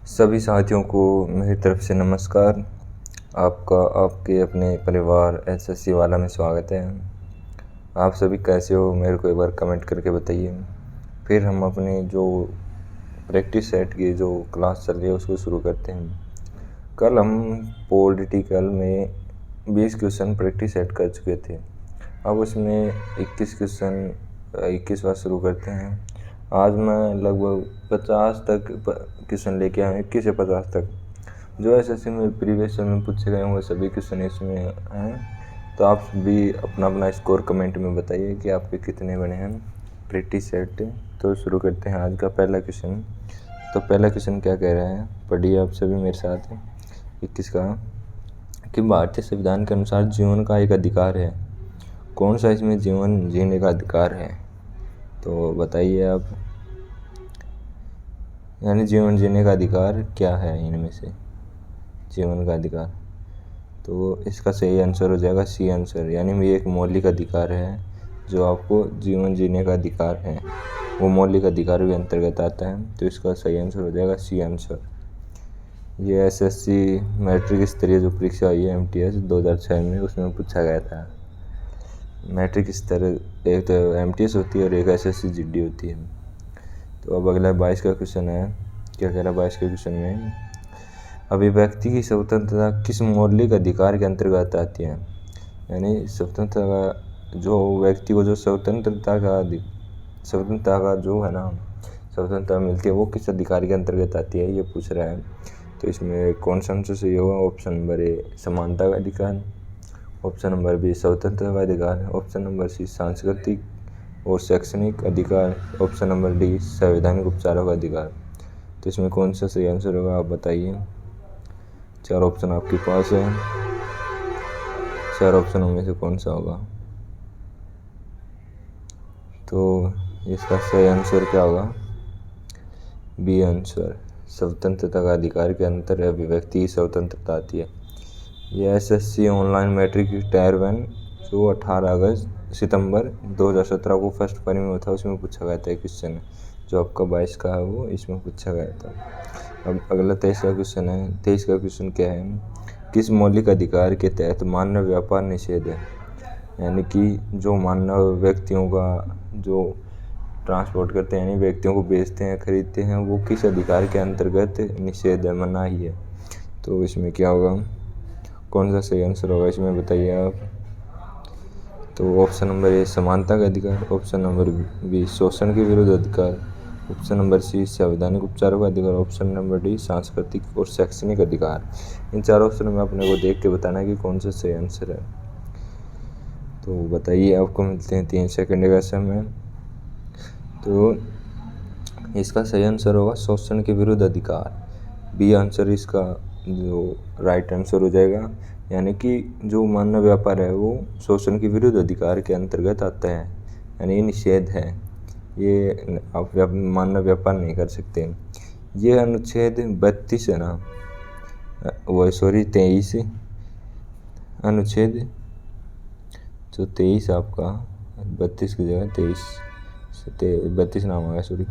सभी साथियों को मेरी तरफ से नमस्कार। आपका आपके अपने परिवार एसएससी वाला में स्वागत है। आप सभी कैसे हो, मेरे को एक बार कमेंट करके बताइए। फिर हम अपने जो प्रैक्टिस सेट की जो क्लास चल रही है उसको शुरू करते हैं। कल हम पॉलिटिकल में 20 क्वेश्चन प्रैक्टिस सेट कर चुके थे। अब उसमें 21 बार शुरू करते हैं। आज मैं लगभग 50 तक क्वेश्चन लेके आया हूँ, 21 से 50 तक। जो एसएससी में प्रीवियस ईयर में पूछे गए वो सभी क्वेश्चन इसमें हैं। तो आप भी अपना अपना स्कोर कमेंट में बताइए कि आपके कितने बने हैं प्रैक्टिस सेट। तो शुरू करते हैं आज का पहला क्वेश्चन। तो पहला क्वेश्चन क्या कह रहा है, पढ़िए आप सभी मेरे साथ। 21 का कि भारतीय संविधान के अनुसार जीवन का एक अधिकार है। कौन सा इसमें जीवन जीने का अधिकार है? तो बताइए आप, यानी जीवन जीने का अधिकार क्या है इनमें से, जीवन का अधिकार। तो इसका सही आंसर हो जाएगा सी आंसर, यानी ये एक मौलिक अधिकार है जो आपको जीवन जीने का अधिकार है, वो मौलिक अधिकार के अंतर्गत आता है। तो इसका सही आंसर हो जाएगा सी आंसर। ये एसएससी मैट्रिक स्तरीय जो परीक्षा हुई है एमटीएस 2006 में, उसमें पूछा गया था। मैट्रिक स्तर एक तो एमटीएस होती है और एक एसएससी जीडी होती है। तो अब अगला 22 का क्वेश्चन है। क्या कह रहा है 22 के क्वेश्चन में, अभिव्यक्ति की स्वतंत्रता किस मौलिक अधिकार के अंतर्गत आती है? यानी स्वतंत्रता का जो व्यक्ति को जो स्वतंत्रता का जो है ना स्वतंत्रता मिलती है वो किस अधिकार के अंतर्गत आती है, ये पूछ रहा है। तो इसमें कौन सा आंसर सही होगा? ऑप्शन नंबर ए समानता का अधिकार, ऑप्शन नंबर बी स्वतंत्रता का अधिकार, ऑप्शन नंबर सी सांस्कृतिक और शैक्षणिक अधिकार, ऑप्शन नंबर डी संवैधानिक उपचारों का अधिकार। तो इसमें कौन सा सही आंसर होगा आप बताइए। 4 ऑप्शन आपके पास है, 4 ऑप्शनों में से कौन सा होगा? तो इसका सही आंसर क्या होगा? बी आंसर, स्वतंत्रता का अधिकार के अंतर अभिव्यक्ति की स्वतंत्रता आती है। यह एसएससी ऑनलाइन मैट्रिक टायर 1 जो 18 सितंबर 2017 को फर्स्ट पारी में हुआ था, उसमें पूछा गया था क्वेश्चन। जो आपका 22 का है वो इसमें पूछा गया था। अब अगला 23 का क्वेश्चन है। 23 का क्वेश्चन क्या है, किस मौलिक अधिकार के तहत मानव व्यापार निषेध है? यानी कि जो मानव व्यक्तियों का जो ट्रांसपोर्ट करते हैं, यानी व्यक्तियों को बेचते हैं खरीदते हैं, वो किस अधिकार के अंतर्गत निषेध है, मनाही है? तो इसमें क्या होगा, कौन सा सही आंसर होगा इसमें बताइए आप। तो ऑप्शन नंबर ए समानता का अधिकार, ऑप्शन नंबर बी शोषण के विरुद्ध अधिकार, ऑप्शन नंबर सी संवैधानिक उपचारों का अधिकार, ऑप्शन नंबर डी सांस्कृतिक और शैक्षणिक अधिकार। इन 4 ऑप्शनों में अपने को देख के बताना है कि कौन सा सही आंसर है। तो बताइए, आपको मिलते हैं 3 सेकंड का समय। तो इसका सही आंसर होगा शोषण के विरुद्ध अधिकार, बी आंसर इसका जो राइट आंसर हो जाएगा। यानी कि जो मानव व्यापार है वो शोषण के विरुद्ध अधिकार के अंतर्गत आता है, यानी निषेध है, ये आप मानव व्यापार नहीं कर सकते। ये अनुच्छेद 32 है ना, वो सॉरी 23, अनुच्छेद जो 23 आपका 32 की जगह 32 नाम आ गया सॉरी।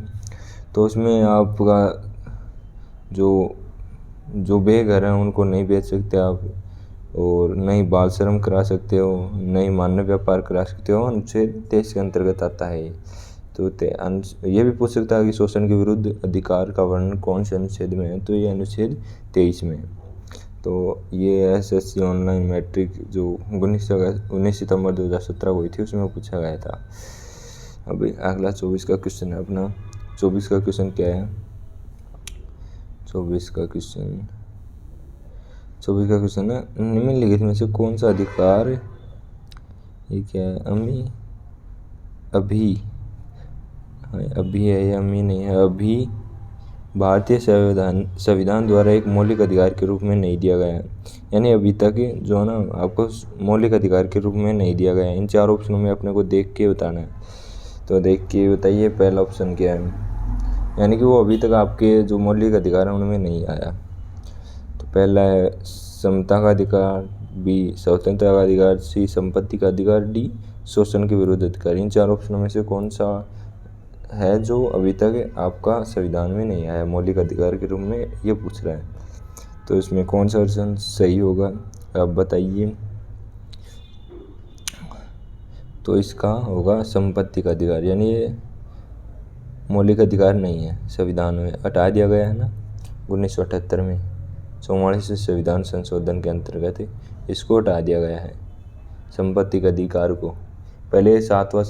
तो उसमें आपका जो बेघर हैं उनको नहीं बेच सकते आप, और नहीं बाल श्रम करा सकते हो, नहीं मानव व्यापार करा सकते हो। अनुच्छेद 23 के अंतर्गत आता है। तो ये भी पूछ सकता है कि शोषण के विरुद्ध अधिकार का वर्णन कौन से अनुच्छेद में है, तो ये अनुच्छेद 23 में है। तो ये एसएससी ऑनलाइन मैट्रिक जो 19 सितंबर 2017 हुई थी उसमें पूछा गया था। अभी अगला 24 का क्वेश्चन है अपना। 24 का क्वेश्चन क्या है? 24 का क्वेश्चन है, निम्नलिखित में से कौन सा अधिकार, ये क्या है, अभी है या अमी नहीं है, अभी भारतीय संविधान द्वारा एक मौलिक अधिकार के रूप में नहीं दिया गया है। यानी अभी तक जो है ना आपको मौलिक अधिकार के रूप में नहीं दिया गया है। इन 4 ऑप्शनों में अपने को देख के बताना है। तो देख के बताइए पहला ऑप्शन क्या है, यानी कि वो अभी तक आपके जो मौलिक अधिकार हैं उनमें नहीं आया। तो पहला है समता का अधिकार, बी स्वतंत्रता का अधिकार, सी संपत्ति का अधिकार, डी शोषण के विरुद्ध अधिकार। इन 4 ऑप्शनों में से कौन सा है जो अभी तक आपका संविधान में नहीं आया, मौलिक अधिकार के रूप में ये पूछ रहा है। तो इसमें कौन सा ऑप्शन सही होगा आप बताइए। तो इसका होगा संपत्ति का अधिकार, यानी ये मौलिक अधिकार नहीं है, संविधान में हटा दिया गया है ना 1978 में 44 संविधान संशोधन के अंतर्गत इसको हटा दिया गया है संपत्ति के अधिकार को। पहले 7वां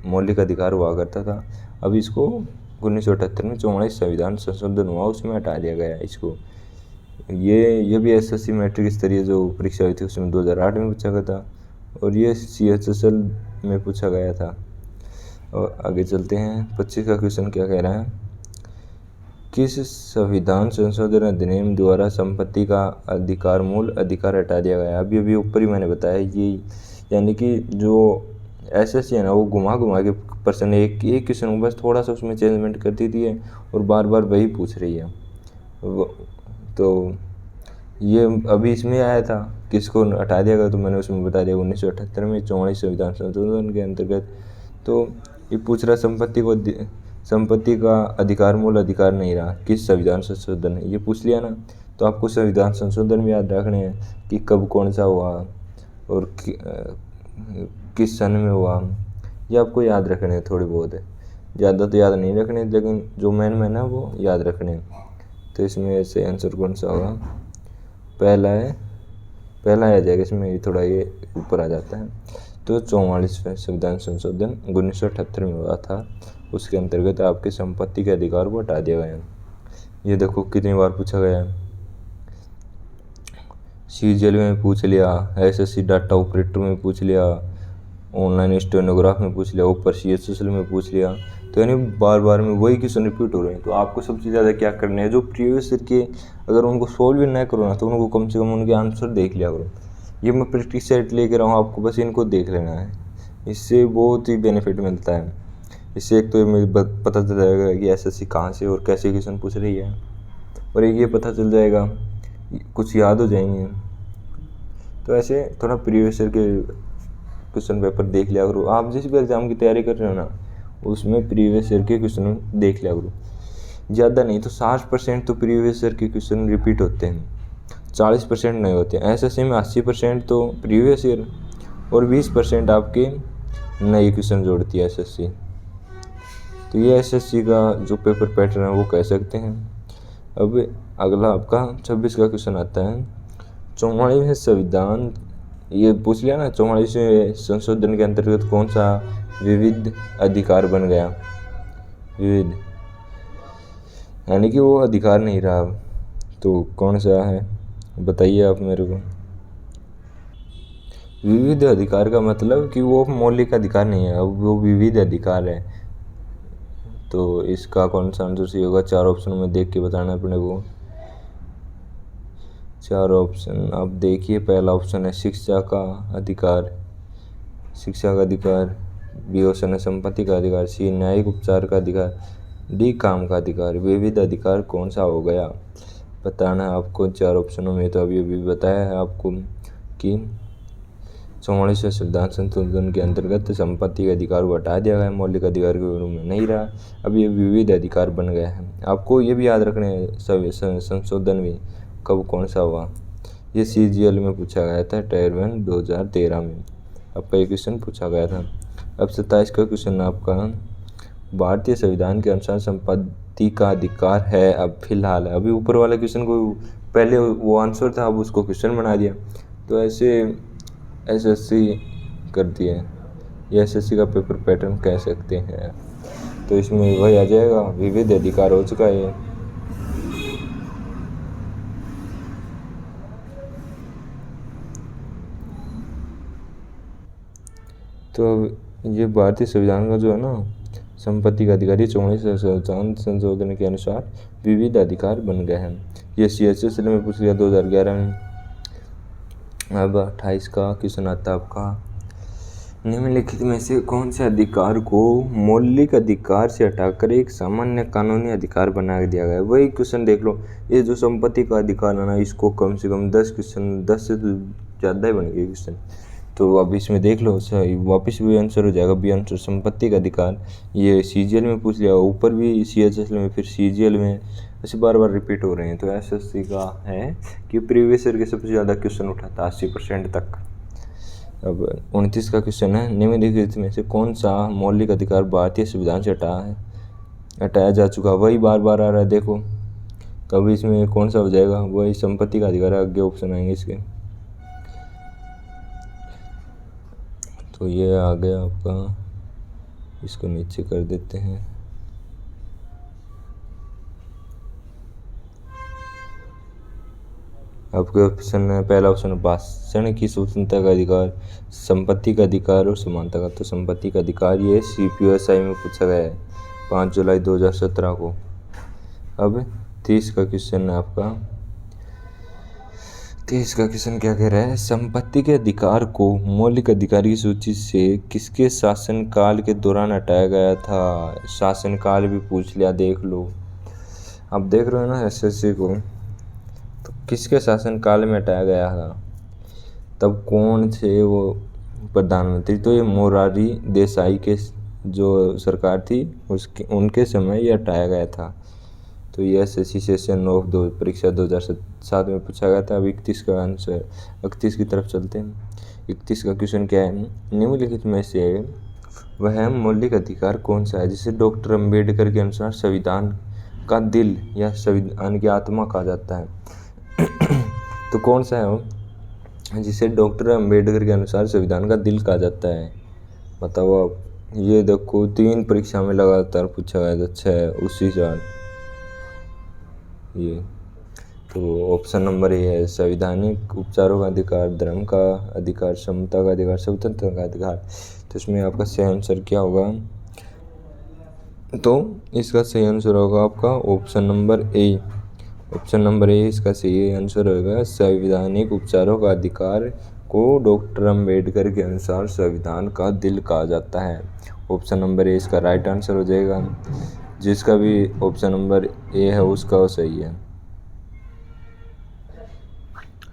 मौलिक अधिकार हुआ करता था, अब इसको 1978 में 44 संविधान संशोधन हुआ, उसमें हटा दिया गया है इसको। ये भी एसएससी मैट्रिक स्तरीय जो परीक्षा हुई थी उसमें 2008 में पूछा गया था, और ये CHSL में पूछा गया था। और आगे चलते हैं, 25 का क्वेश्चन क्या कह रहा है, किस संविधान संशोधन अधिनियम द्वारा संपत्ति का अधिकार मूल अधिकार हटा दिया गया। अभी ऊपर ही मैंने बताया ये, यानी कि जो एसएससी है ना वो घुमा के प्रश्न एक क्वेश्चन को बस थोड़ा सा उसमें चेंजमेंट कर देती है और बार बार वही पूछ रही है। तो ये अभी इसमें आया था, किसको हटा दिया गया, तो मैंने उसमें बता दिया 1978 में 44 संविधान संशोधन के अंतर्गत। तो ये पूछ रहा संपत्ति का अधिकार मूल अधिकार नहीं रहा, किस संविधान संशोधन है, ये पूछ लिया ना। तो आपको संविधान संशोधन भी याद रखने हैं कि कब कौन सा हुआ और किस सन में हुआ, ये आपको याद रखने हैं थोड़ी बहुत है, ज़्यादा तो याद नहीं रखने, लेकिन जो मेन है वो याद रखने हैं। तो इसमें से आंसर कौन सा होगा, पहला आ जाएगा इसमें, थोड़ा ये ऊपर आ जाता है। तो 44वें संविधान संशोधन 1978 में हुआ था, उसके अंतर्गत आपके संपत्ति के अधिकार को हटा दिया गया। ये देखो कितनी बार पूछा गया है, CGL में पूछ लिया, SSC डाटा ऑपरेटर में पूछ लिया, ऑनलाइन स्टेनोग्राफ में पूछ लिया, ऊपर CHSL में पूछ लिया। तो यानी बार बार में वही क्वेश्चन रिपीट हो रहे हैं। तो आपको सबसे ज़्यादा क्या करना है, जो प्रीवियस ईयर के अगर उनको सोल्व भी ना करो ना तो उनको कम से कम उनके आंसर देख लिया करो। ये मैं प्रैक्टिस सेट लेके रहा हूँ, आपको बस इनको देख लेना है, इससे बहुत ही बेनिफिट मिलता है। इससे एक तो मुझे पता चल जाएगा कि SSC कहाँ से और कैसे क्वेश्चन पूछ रही है, और एक ये पता चल जाएगा, कुछ याद हो जाएंगे। तो ऐसे थोड़ा प्रीवियस ईयर के क्वेश्चन पेपर देख लिया करो। आप जिस भी एग्ज़ाम की तैयारी कर रहे हो ना उसमें प्रीवियस ईयर के क्वेश्चन देख लिया करो, ज़्यादा नहीं तो 60% तो प्रीवियस ईयर के क्वेश्चन रिपीट होते हैं, 40% नहीं होते हैं। SSC में 80% तो प्रीवियस ईयर और 20% आपके नए क्वेश्चन जोड़ती है SSC। तो ये SSC का जो पेपर पैटर्न है वो कह सकते हैं। अब अगला आपका 26 का क्वेश्चन आता है, 44वें संविधान, ये पूछ लिया ना 44वें संशोधन के अंतर्गत कौन सा विविध अधिकार बन गया, विविध यानी कि वो अधिकार नहीं रहा, तो कौन सा है बताइए आप मेरे को। विविध अधिकार का मतलब कि वो मौलिक अधिकार नहीं है, अब वो विविध अधिकार है। तो इसका कौन सा आंसर सही होगा, 4 ऑप्शन में देख के बताना अपने को। 4 ऑप्शन आप देखिए, पहला ऑप्शन है शिक्षा का अधिकार, शिक्षा का अधिकार, बी ऑप्शन है संपत्ति का अधिकार, सी न्यायिक उपचार का अधिकार, डी काम का अधिकार। विविध अधिकार कौन सा हो गया बताना है आपको 4 ऑप्शनों में। तो अभी बताया है आपको कि 44वें संविधान संशोधन के अंतर्गत संपत्ति के अधिकार को हटा दिया गया, मौलिक अधिकार के रूप में नहीं रहा, अब ये विविध अधिकार बन गया है। आपको ये भी याद रखना है संशोधन भी कब कौन सा हुआ, ये CGL में पूछा गया था टायर 1 2013 में आपका ये क्वेश्चन पूछा गया था। अब 27 का क्वेश्चन आपका, भारतीय संविधान के अनुसार संपत्ति का अधिकार है अब फिलहाल, अभी ऊपर वाले क्वेश्चन को पहले वो आंसर था अब उसको क्वेश्चन बना दिया। तो ऐसे SSC करती है, ये SSC का पेपर पैटर्न कह सकते हैं। तो इसमें वही आ जाएगा, विविध अधिकार हो चुका है। तो ये भारतीय संविधान का जो है ना संपत्ति का अधिकार 44वें संविधान संशोधन के अनुसार विविध अधिकार बन गए हैं। ये CHSL में पूछ लिया 2011 में। अब 28 का क्वेश्चन आता है आपका, निम्नलिखित में से कौन से अधिकार को मौलिक अधिकार से हटाकर एक सामान्य कानूनी अधिकार बना दिया गया है। वही क्वेश्चन देख लो, ये जो संपत्ति का अधिकार है ना इसको कम से कम 10 क्वेश्चन, 10 से ज़्यादा ही बन गए क्वेश्चन। तो अब इसमें देख लो, सही वापस भी आंसर हो जाएगा बी आंसर, संपत्ति का अधिकार। ये सीजीएल में पूछ लिया, ऊपर भी सीएचएसएल में, फिर सीजीएल में, ऐसे बार बार रिपीट हो रहे हैं। तो एसएससी का है कि प्रीवियस ईयर के सबसे ज़्यादा क्वेश्चन उठाता है 80% तक। अब 29 का क्वेश्चन है, निम्नलिखित में से कौन सा मौलिक अधिकार भारतीय संविधान से हटाया जा चुका? वही बार बार आ रहा है देखो, तो इसमें कौन सा हो जाएगा? वही संपत्ति का अधिकार है, आगे ऑप्शन आएंगे इसके। तो ये आ गया आपका, इसको नीचे कर देते हैं। आपके ऑप्शन है, पहला ऑप्शन भाषण की स्वतंत्रता का अधिकार, संपत्ति का अधिकार और समानता का। तो संपत्ति का अधिकार ये CPSI में पूछा गया है 5 जुलाई 2017 को। अब 30 का क्वेश्चन है आपका, 30 का क्वेश्चन क्या कह रहा है? संपत्ति के अधिकार को मौलिक अधिकार की सूची से किसके शासनकाल के दौरान हटाया गया था? शासनकाल भी पूछ लिया, देख लो। अब देख रहे हो ना एसएससी को, तो किसके शासनकाल में हटाया गया था? तब कौन थे वो प्रधानमंत्री? तो ये मोरारजी देसाई के जो सरकार थी उसके उनके समय ये हटाया गया था। तो ये एसएससी सेशन ऑफ परीक्षा 2007 में पूछा गया था। अब 31 का आंसर, 31 की तरफ चलते हैं। 31 का क्वेश्चन क्या है? निम्नलिखित में से वह मौलिक अधिकार कौन सा है जिसे डॉक्टर अम्बेडकर के अनुसार संविधान का दिल या संविधान की आत्मा कहा जाता है? तो कौन सा है वो जिसे डॉक्टर अम्बेडकर के अनुसार संविधान का दिल कहा जाता है? बताओ आप। ये देखो 3 परीक्षा में लगातार पूछा गया था, 6 उसी साल। ये तो ऑप्शन नंबर ए है, संवैधानिक उपचारों का अधिकार, धर्म का अधिकार, समता का अधिकार, स्वतंत्रता का अधिकार। तो इसमें आपका सही आंसर क्या होगा? तो इसका सही आंसर होगा आपका option number A. Option number A इसका सही आंसर होगा, संवैधानिक उपचारों का अधिकार को डॉक्टर अम्बेडकर के अनुसार संविधान का दिल कहा जाता है। ऑप्शन नंबर ए इसका राइट आंसर हो जाएगा। जिसका भी ऑप्शन नंबर ए है उसका वो सही है।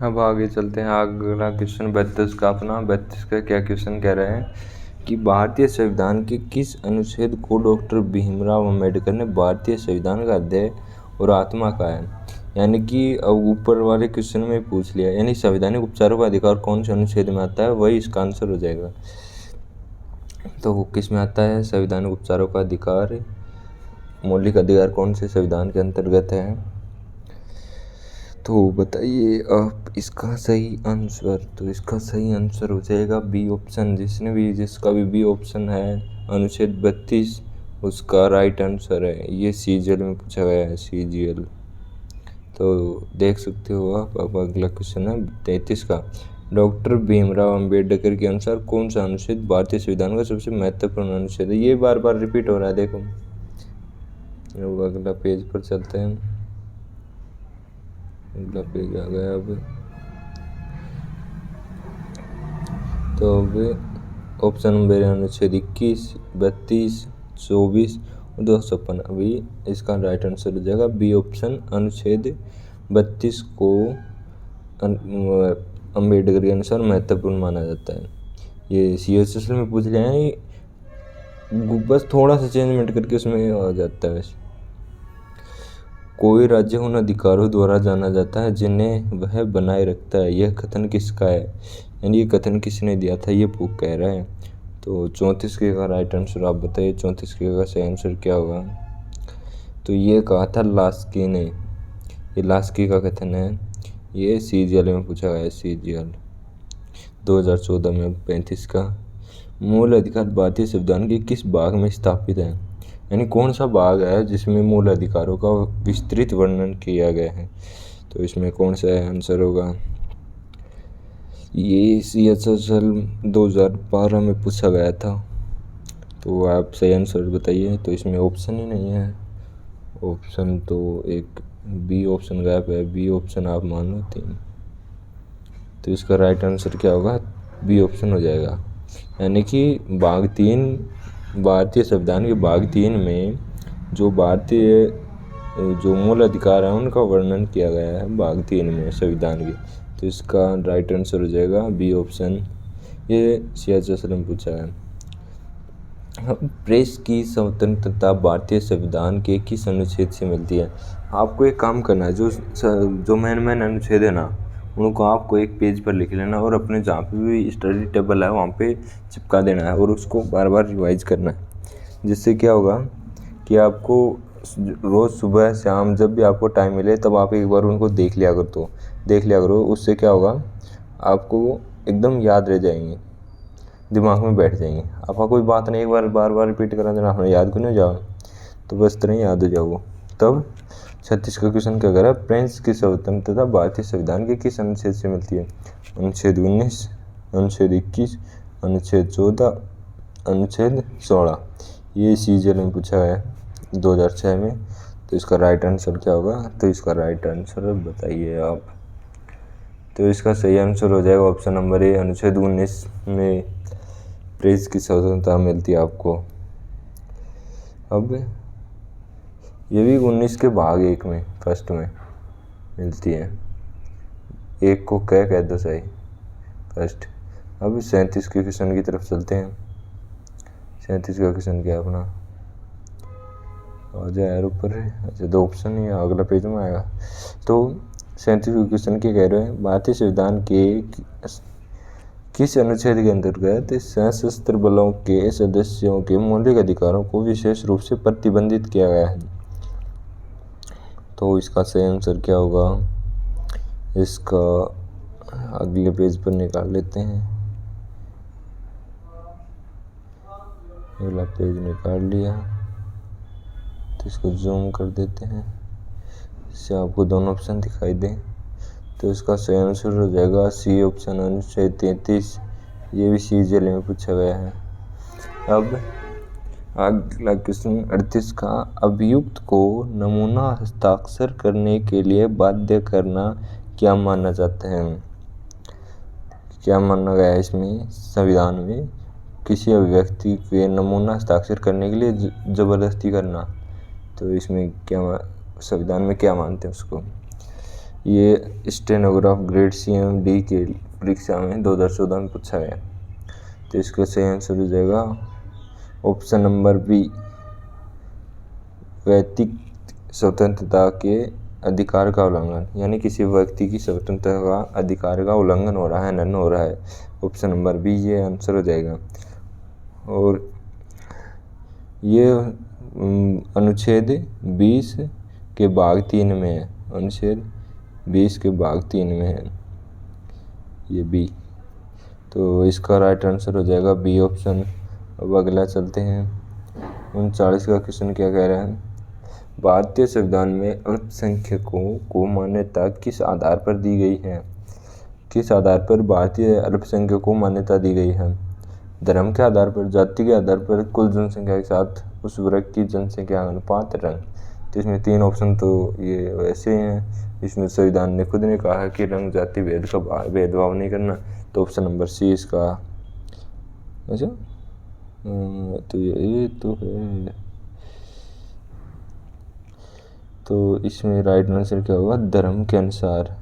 अब आगे चलते हैं। अगला क्वेश्चन 32 का अपना, 32 का क्या क्वेश्चन कह रहे हैं कि भारतीय संविधान के किस अनुच्छेद को डॉक्टर भीमराव अम्बेडकर ने भारतीय संविधान का अध्याय और आत्मा कहा है? यानी कि अब ऊपर वाले क्वेश्चन में पूछ लिया, यानी संवैधानिक उपचारों का अधिकार कौन से अनुच्छेद में आता है, वही इसका आंसर हो जाएगा। तो वो किस में आता है? संवैधानिक उपचारों का अधिकार, मौलिक अधिकार कौन से संविधान के अंतर्गत है? तो बताइए आप इसका सही आंसर। तो इसका सही आंसर हो जाएगा बी ऑप्शन। जिसका भी बी ऑप्शन है, अनुच्छेद 32, उसका राइट आंसर है। ये सीजीएल में पूछा गया है, सीजीएल। तो देख सकते हो आप। अब अगला क्वेश्चन है 33 का, डॉक्टर भीमराव अंबेडकर के अनुसार कौन सा अनुच्छेद भारतीय संविधान का सबसे महत्वपूर्ण अनुच्छेद है? ये बार बार रिपीट हो रहा है देखो। अगला पेज पर चलते हैं। अगला पेज आ गया अब। तो अब ऑप्शन नंबर अनुच्छेद 21, 32, 24 और 256। अभी इसका राइट आंसर हो जाएगा बी ऑप्शन, अनुच्छेद 32 को अम्बेडकर के अनुसार महत्वपूर्ण माना जाता है। ये सीएचएसएल में पूछ लिया है, बस थोड़ा सा चेंजमेंट करके उसमें आ जाता है। वैसे कोई राज्य उन अधिकारों द्वारा जाना जाता है जिन्हें वह बनाए रखता है। यह कथन किसका है? यानी ये कथन किसने दिया था, ये बुक कह रहा है। तो 34 के का राइट आंसर आप बताइए, 34 के का सही आंसर क्या होगा? तो ये कहा था लास्की ने। ये लास्की का कथन है। ये सीजीएल में पूछा गया है, सीजीएल 2014 में। 35 का, मूल अधिकार भारतीय संविधान के किस भाग में स्थापित है? यानी कौन सा भाग है जिसमें मूल अधिकारों का विस्तृत वर्णन किया गया है? तो इसमें कौन सा आंसर होगा? ये सीएचएसएल 2012 में पूछा गया था। तो आप सही आंसर बताइए। तो इसमें ऑप्शन ही नहीं है। ऑप्शन तो एक बी ऑप्शन गैप है, बी ऑप्शन आप मान लो 3। तो इसका राइट आंसर क्या होगा? बी ऑप्शन हो जाएगा। यानी कि भाग 3, भारतीय संविधान के भाग 3 में जो मूल अधिकार है उनका वर्णन किया गया है भाग 3 में संविधान के। तो इसका राइट आंसर हो जाएगा बी ऑप्शन, ये CHS में पूछा है। प्रेस की स्वतंत्रता भारतीय संविधान के किस अनुच्छेद से मिलती है? आपको एक काम करना है, जो मेन अनुच्छेद है ना, उनको आपको एक पेज पर लिख लेना और अपने जहाँ पे भी स्टडी टेबल है वहाँ पे चिपका देना है और उसको बार बार रिवाइज करना है। जिससे क्या होगा कि आपको रोज़ सुबह शाम जब भी आपको टाइम मिले तब आप एक बार उनको देख लिया करो। उससे क्या होगा, आपको एकदम याद रह जाएंगे, दिमाग में बैठ जाएंगे। आपका कोई बात नहीं, एक बार बार बार रिपीट करा देना, हमें याद क्यों नहीं जाओ, तो बस तरह याद हो जाओ। तब 36 का क्वेश्चन क्या करा, प्रेस की स्वतंत्रता भारतीय संविधान के किस अनुच्छेद से मिलती है? अनुच्छेद 19, अनुच्छेद 21, अनुच्छेद 14, अनुच्छेद 16। ये CGL में पूछा गया है 2006 में। तो इसका राइट आंसर क्या होगा? तो इसका राइट आंसर बताइए आप। तो इसका सही आंसर हो जाएगा ऑप्शन नंबर ए, अनुच्छेद 19 में प्रेस की स्वतंत्रता मिलती है आपको। अब ये भी 19 के भाग 1 में फर्स्ट में मिलती है। एक को कह दो सही फर्स्ट। अब 37 के क्वेश्चन की तरफ चलते हैं। 37 का क्वेश्चन क्या अपना आ जाए यार ऊपर। अच्छा, 2 ऑप्शन ही अगला पेज में आएगा। तो 37 के क्वेश्चन क्या कह रहे हैं, भारतीय संविधान के किस अनुच्छेद के अंतर्गत सशस्त्र बलों के सदस्यों के मौलिक अधिकारों को विशेष रूप से प्रतिबंधित किया गया है? तो इसका सही आंसर क्या होगा? इसका अगले पेज पर निकाल लेते हैं। अगला पेज निकाल लिया तो इसको जूम कर देते हैं, इससे आपको दोनों ऑप्शन दिखाई दें। तो इसका सही आंसर हो जाएगा सी ऑप्शन, अनुच्छेद 33। ये भी CGL में पूछा गया है। अब अगला क्वेश्चन 38 का, अभियुक्त को नमूना हस्ताक्षर करने के लिए बाध्य करना क्या माना जाता है? क्या माना गया है इसमें संविधान में? किसी अभिव्यक्ति के नमूना हस्ताक्षर करने के लिए ज़बरदस्ती करना। तो इसमें क्या संविधान में क्या मानते हैं उसको? ये स्टेनोग्राफ ग्रेड CMD की परीक्षा में 2014 में पूछा गया। तो इसका सही आंसर हो जाएगा ऑप्शन नंबर बी, व्यक्तिक स्वतंत्रता के अधिकार का उल्लंघन, यानी किसी व्यक्ति की स्वतंत्रता का अधिकार का उल्लंघन हो रहा है, नन हो रहा है। ऑप्शन नंबर बी ये आंसर हो जाएगा। और ये अनुच्छेद 20 के भाग 3 में है। अनुच्छेद 20 के भाग 3 में है ये बी। तो इसका राइट आंसर हो जाएगा बी ऑप्शन। अब अगला चलते हैं। 39 का क्वेश्चन क्या कह रहा है, भारतीय संविधान में अल्पसंख्यकों को मान्यता किस आधार पर दी गई है? किस आधार पर भारतीय अल्पसंख्यकों को मान्यता दी गई है? धर्म के आधार पर, जाति के आधार पर, कुल जनसंख्या के साथ उस वर्ग की जनसंख्या अनुपात, रंग। तो इसमें 3 ऑप्शन तो ये वैसे ही हैं। इसमें संविधान ने खुद ने कहा है कि रंग जाति भेद का भेदभाव नहीं करना। तो ऑप्शन नंबर सी इसका। अच्छा, तो ये तो है। तो इसमें राइट आंसर क्या होगा? धर्म के अनुसार,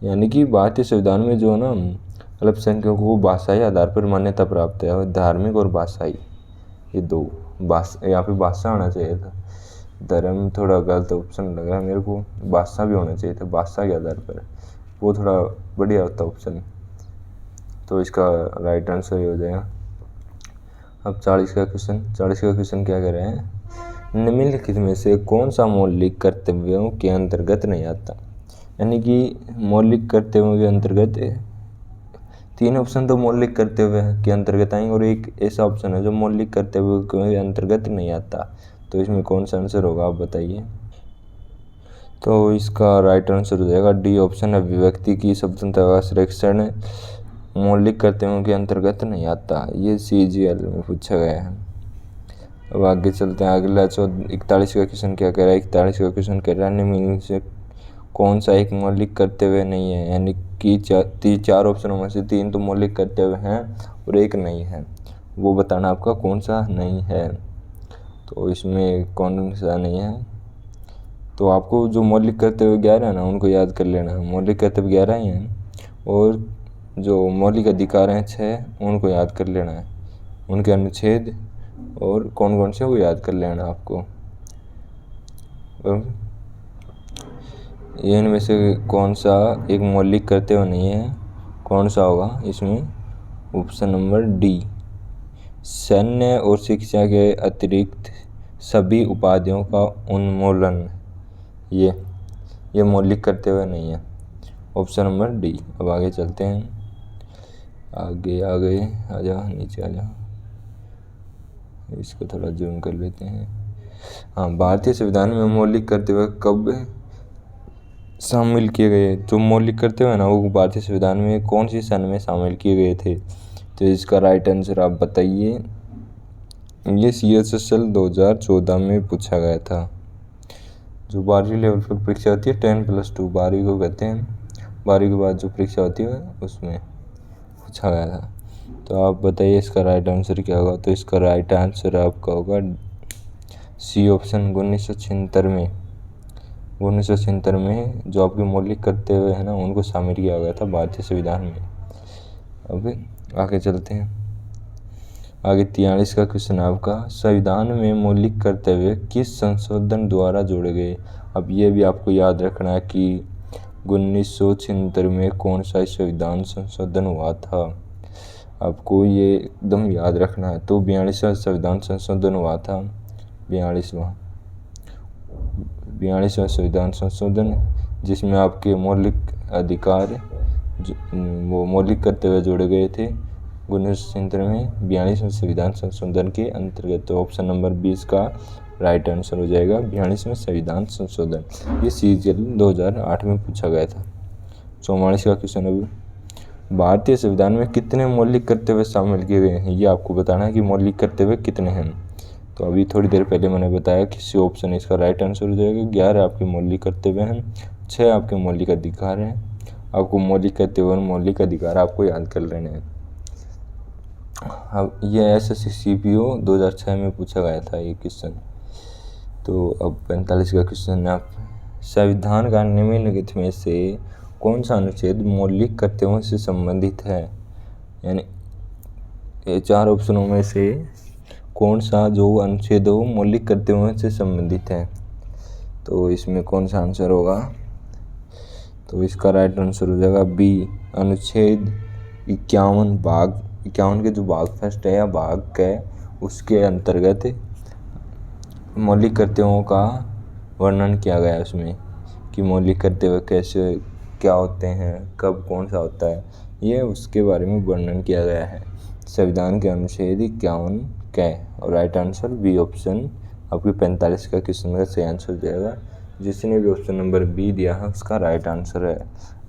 यानी कि भारतीय संविधान में जो है ना, अल्पसंख्यकों को भाषाई आधार पर मान्यता प्राप्त है। धार्मिक और भाषाई, ये 2 भाषा, यहाँ पे भाषा आना चाहिए था। धर्म थोड़ा गलत ऑप्शन लग रहा है मेरे को, भाषा भी होना चाहिए था, भाषा के आधार पर, वो थोड़ा बढ़िया होता ऑप्शन। तो इसका राइट आंसर ये हो जाएगा। अब 40 का क्वेश्चन क्या कह रहे हैं, निम्नलिखित में से कौन सा मौलिक कर्तव्यों के अंतर्गत नहीं आता? यानी कि मौलिक कर्तव्यों के अंतर्गत 3 ऑप्शन तो मौलिक कर्तव्य के अंतर्गत आएंगे और एक ऐसा ऑप्शन है जो मौलिक कर्तव्यों के अंतर्गत नहीं आता। तो इसमें कौन सा आंसर होगा आप बताइए। तो इसका राइट आंसर हो जाएगा डी ऑप्शन, अभिव्यक्ति की स्वतंत्रता का संरक्षण मौलिक कर्तव्यों के अंतर्गत नहीं आता। ये CGL में पूछा गया है। अब आगे चलते हैं। अगला 41 का क्वेश्चन क्या कह रहा है? 41 का क्वेश्चन कह रहा है निम्न से कौन सा एक मौलिक कर्तव्य नहीं है? यानी कि 4 ऑप्शनों में से 3 तो मौलिक कर्तव्य हैं और एक नहीं है। वो बताना आपका कौन सा नहीं है। तो इसमें कौन सा नहीं है? तो आपको जो मौलिक कर्तव्य 11 है ना, उनको याद कर लेना। मौलिक कर्तव्य 11 ही हैं और जो मौलिक अधिकार हैं 6 उनको याद कर लेना है, उनके अनुच्छेद और कौन कौन से वो याद कर लेना आपको। इनमें से कौन सा एक मौलिक कर्तव्य नहीं है, कौन सा होगा इसमें? ऑप्शन नंबर डी, सैन्य और शिक्षा के अतिरिक्त सभी उपाधियों का उन्मूलन, ये मौलिक कर्तव्य नहीं है। Option number D. अब आगे चलते हैं, आगे आ जा, नीचे आ जा, इसको थोड़ा जूम कर लेते हैं। हाँ, भारतीय संविधान में मौलिक कर्तव्य कब शामिल किए गए? जो मौलिक कर्तव्य है ना, वो भारतीय संविधान में कौन सी सन में शामिल किए गए थे? तो इसका राइट आंसर आप बताइए। ये CSSL 2014 में पूछा गया था। जो 12वीं लेवल पर परीक्षा होती है 10+2, 12वीं को कहते हैं, 12वीं के बाद जो परीक्षा होती है उसमें पूछा गया था। तो आप बताइए इसका राइट आंसर क्या होगा? तो इसका राइट आंसर आपका होगा सी ऑप्शन। 1976 में जो आपके मौलिक कर्तव्य है ना, उनको शामिल किया गया था भारतीय संविधान में। अब आगे चलते हैं, आगे 43 का क्वेश्चन आपका, संविधान में मौलिक कर्तव्य किस संशोधन द्वारा जोड़े गए? अब ये भी आपको याद रखना है कि 1976 में कौन सा संविधान संशोधन हुआ था, आपको ये एकदम याद रखना है। तो 42वां संविधान संशोधन हुआ था, 42वां संविधान संशोधन, जिसमें आपके मौलिक अधिकार वो मौलिक कर्तव्य जोड़े गए थे 1977 में 42वें संविधान संशोधन के अंतर्गत। तो ऑप्शन नंबर 20 का राइट आंसर हो जाएगा 42वें संविधान संशोधन। ये CGL 2008 में पूछा गया था। 44 का क्वेश्चन, अभी भारतीय संविधान में कितने मौलिक कर्तव्य शामिल किए गए हैं, ये आपको बताना है कि मौलिक कर्तव्य कितने हैं। तो अभी थोड़ी देर पहले मैंने बताया कि सी ऑप्शन इसका राइट आंसर हो जाएगा। 11 आपके मौलिक कर्तव्य हैं, 6 आपके मौलिक अधिकार हैं। आपको मौलिक कर्तव्य और मौलिक अधिकार आपको याद कर लेने हैं। अब ये SSC CPO 2006 में पूछा गया था ये क्वेश्चन। तो अब 45 का क्वेश्चन है, आप संविधान का निम्नलिखित में से कौन सा अनुच्छेद मौलिक कर्तव्यों से संबंधित है? यानी ये 4 ऑप्शनों में से कौन सा जो अनुच्छेद हो मौलिक कर्तव्यों से संबंधित है? तो इसमें कौन सा आंसर होगा? तो इसका राइट आंसर हो जाएगा बी, अनुच्छेद 51 भाग 51 के जो भाग फर्स्ट है या भाग है उसके अंतर्गत मौलिक कर्तव्यों का वर्णन किया गया है उसमें, कि मौलिक कर्तव्य कैसे क्या होते हैं, कब कौन सा होता है, ये उसके बारे में वर्णन किया गया है संविधान के अनुच्छेद 51 के। और राइट आंसर बी ऑप्शन आपके 45 का क्वेश्चन का सही आंसर हो जाएगा। जिसने भी ऑप्शन नंबर बी दिया है उसका राइट आंसर है।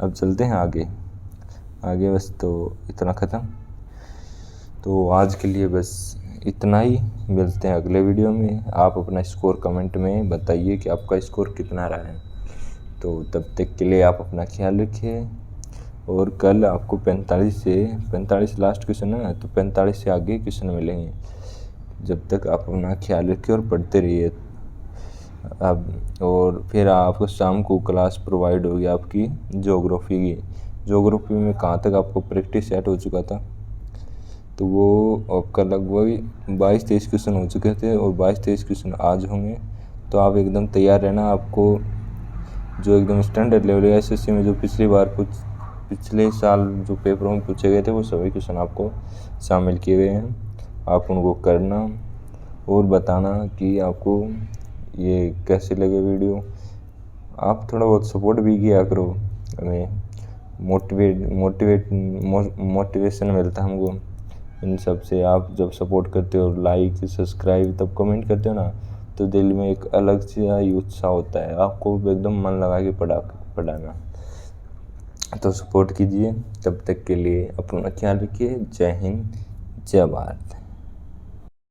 अब चलते हैं आगे बस तो इतना ख़त्म। तो आज के लिए बस इतना ही, मिलते हैं अगले वीडियो में। आप अपना स्कोर कमेंट में बताइए कि आपका स्कोर कितना रहा है। तो तब तक के लिए आप अपना ख्याल रखिए, और कल आपको 45 लास्ट क्वेश्चन है ना, तो 45 से आगे क्वेश्चन मिलेंगे। जब तक आप अपना ख्याल रखिए और पढ़ते रहिए। अब और फिर आपको शाम को क्लास प्रोवाइड होगी आपकी ज्योग्राफी में कहाँ तक आपको प्रैक्टिस सेट हो चुका था, तो वो आपका लगभग 22-23 क्वेश्चन हो चुके थे, और 22-23 क्वेश्चन आज होंगे। तो आप एकदम तैयार रहना। आपको जो एकदम स्टैंडर्ड लेवल है SSC में जो पिछले साल जो पेपरों में पूछे गए थे वो सभी क्वेश्चन आपको शामिल किए गए हैं। आप उनको करना और बताना कि आपको ये कैसे लगे वीडियो। आप थोड़ा बहुत सपोर्ट भी किया करो, हमें मोटिवेशन मिलता है हमको इन सब से। आप जब सपोर्ट करते हो, लाइक सब्सक्राइब तब कमेंट करते हो ना, तो दिल में एक अलग सा उत्साह होता है, आपको एकदम मन लगा के पढ़ाना। तो सपोर्ट कीजिए। तब तक के लिए अपना ख्याल रखिए। जय हिंद, जय भारत।